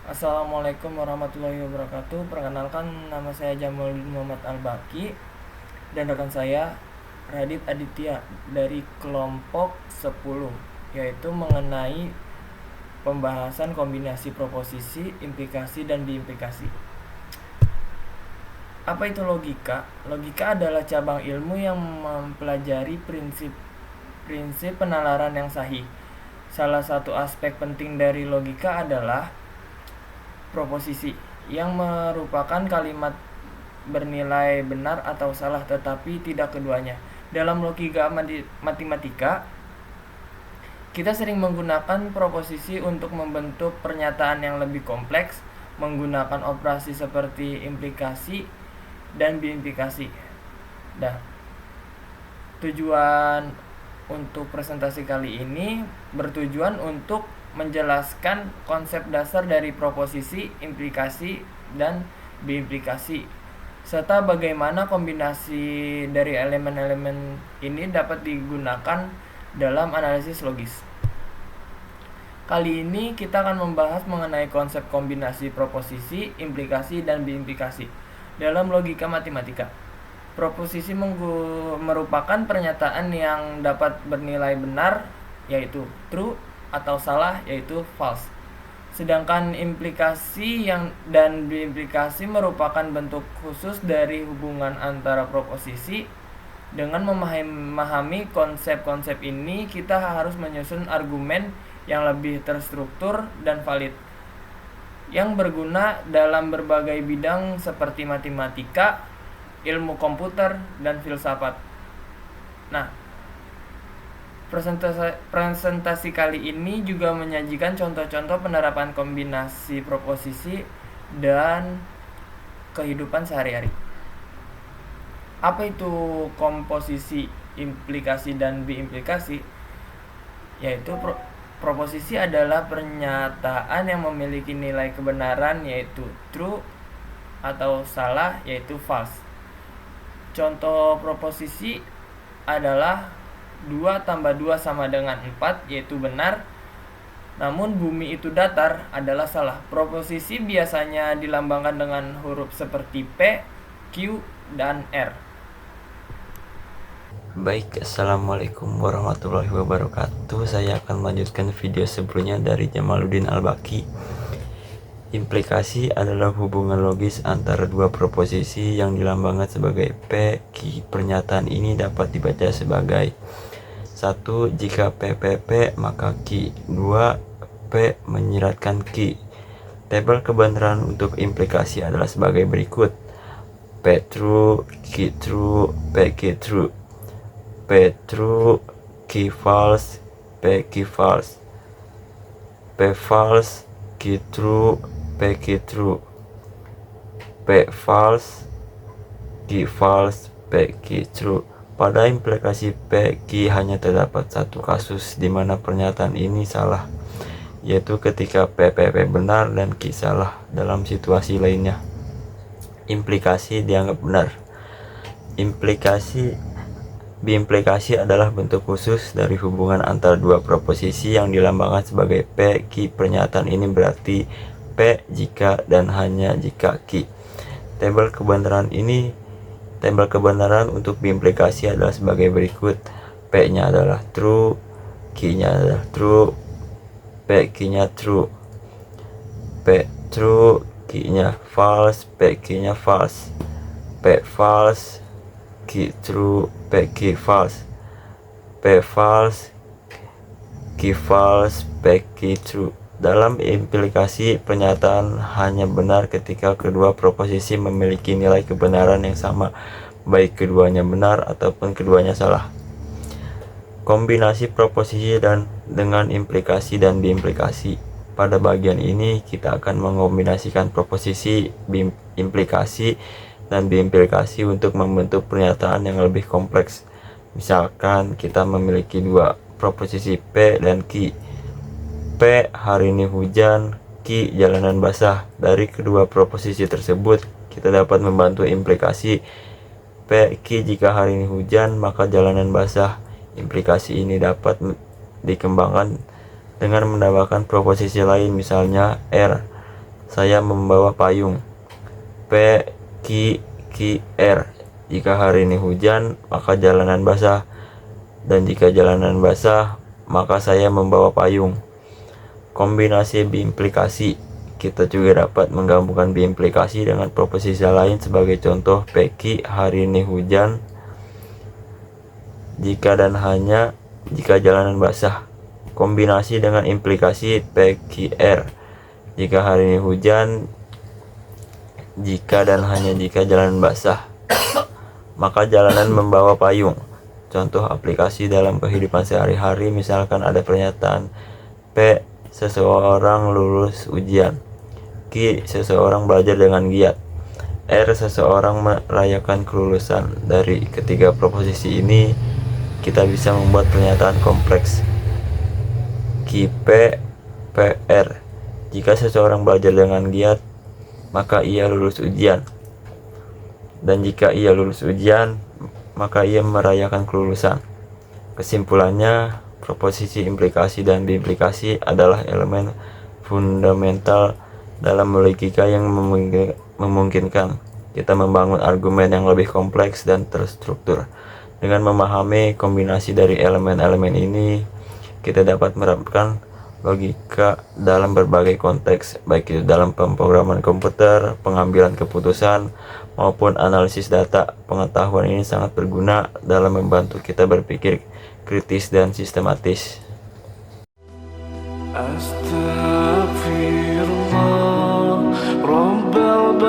Assalamualaikum warahmatullahi wabarakatuh. Perkenalkan, nama saya Jamaluddin Muhammad Al-Baki dan rekan saya Radit Aditya dari kelompok 10, yaitu mengenai pembahasan kombinasi proposisi, implikasi, dan diimplikasi. Apa itu logika? Logika adalah cabang ilmu yang mempelajari prinsip penalaran yang sahih. Salah satu aspek penting dari logika adalah proposisi, yang merupakan kalimat bernilai benar atau salah, tetapi tidak keduanya. Dalam logika matematika, kita sering menggunakan proposisi untuk membentuk pernyataan yang lebih kompleks, menggunakan operasi seperti implikasi dan biimplikasi. Nah, tujuan untuk presentasi kali ini bertujuan untuk menjelaskan konsep dasar dari proposisi, implikasi, dan biimplikasi, serta bagaimana kombinasi dari elemen-elemen ini dapat digunakan dalam analisis logis. Kali ini kita akan membahas mengenai konsep kombinasi proposisi, implikasi, dan biimplikasi dalam logika matematika. Proposisi merupakan pernyataan yang dapat bernilai benar, yaitu true, atau salah, yaitu false. Sedangkan implikasi dan biimplikasi merupakan bentuk khusus dari hubungan antara proposisi. Dengan memahami konsep-konsep ini, kita harus menyusun argumen yang lebih terstruktur dan valid, yang berguna dalam berbagai bidang seperti matematika, ilmu komputer, dan filsafat. Nah, presentasi kali ini juga menyajikan contoh-contoh penerapan kombinasi proposisi dan kehidupan sehari-hari. Apa itu komposisi, implikasi, dan biimplikasi? Yaitu proposisi adalah pernyataan yang memiliki nilai kebenaran, yaitu true, atau salah, yaitu false. Contoh proposisi adalah 2 tambah 2 sama dengan 4, yaitu benar. Namun bumi itu datar adalah salah. Proposisi biasanya dilambangkan dengan huruf seperti P, Q, dan R. Baik, Assalamualaikum warahmatullahi wabarakatuh. Saya akan melanjutkan video sebelumnya dari Jamaluddin Al-Baki. Implikasi adalah hubungan logis antara dua proposisi yang dilambangkan sebagai P, Q. Pernyataan ini dapat dibaca sebagai 1. Jika P maka Q. 2. P menyiratkan Q. Tabel kebenaran untuk implikasi adalah sebagai berikut: P true, Q true, P Q true. P true, Q false, P Q false. P false, Q true, P Q true. P false, Q false, P Q true. Pada implikasi P Q hanya terdapat satu kasus di mana pernyataan ini salah, yaitu ketika P benar dan Q salah. Dalam situasi lainnya, implikasi dianggap benar. Biimplikasi adalah bentuk khusus dari hubungan antara dua proposisi yang dilambangkan sebagai P, Q. Pernyataan ini berarti P jika dan hanya jika Q. Tabel kebenaran untuk biimplikasi adalah sebagai berikut: P-nya adalah true, Q-nya adalah true, P Q-nya true. P true, Q-nya false, P Q-nya false. P false, Q true, P Q false. P false, Q false, P Q true. Dalam implikasi, pernyataan hanya benar ketika kedua proposisi memiliki nilai kebenaran yang sama, baik keduanya benar ataupun keduanya salah. Kombinasi proposisi dengan implikasi dan biimplikasi. Pada bagian ini kita akan mengombinasikan proposisi, implikasi, dan biimplikasi untuk membentuk pernyataan yang lebih kompleks. Misalkan kita memiliki dua proposisi P dan Q. P, hari ini hujan, Q, jalanan basah. Dari kedua proposisi tersebut kita dapat membantu implikasi P, Q. Jika hari ini hujan maka jalanan basah. Implikasi ini dapat dikembangkan dengan menambahkan proposisi lain, misalnya R. saya membawa payung. P, Q, R. Jika hari ini hujan, maka jalanan basah. Dan jika jalanan basah, maka saya membawa payung. Kombinasi biimplikasi. Kita juga dapat menggabungkan biimplikasi dengan proposisi lain sebagai contoh PQ hari ini hujan jika dan hanya jika jalanan basah. Kombinasi dengan implikasi PQR. Jika hari ini hujan jika dan hanya jika jalanan basah, maka jalanan membawa payung. Contoh aplikasi dalam kehidupan sehari-hari, misalkan ada pernyataan P, seseorang lulus ujian. Q, seseorang belajar dengan giat. R, seseorang merayakan kelulusan. Dari ketiga proposisi ini, kita bisa membuat pernyataan kompleks. QP, PR. Jika seseorang belajar dengan giat, maka ia lulus ujian. Dan jika ia lulus ujian, maka ia merayakan kelulusan. Kesimpulannya, proposisi implikasi dan biimplikasi adalah elemen fundamental dalam logika yang memungkinkan kita membangun argumen yang lebih kompleks dan terstruktur. Dengan memahami kombinasi dari elemen-elemen ini, kita dapat menerapkan logika dalam berbagai konteks, baik itu dalam pemrograman komputer, pengambilan keputusan, maupun analisis data. Pengetahuan ini sangat berguna dalam membantu kita berpikir kritis dan sistematis. Astaghfirullah Rabbal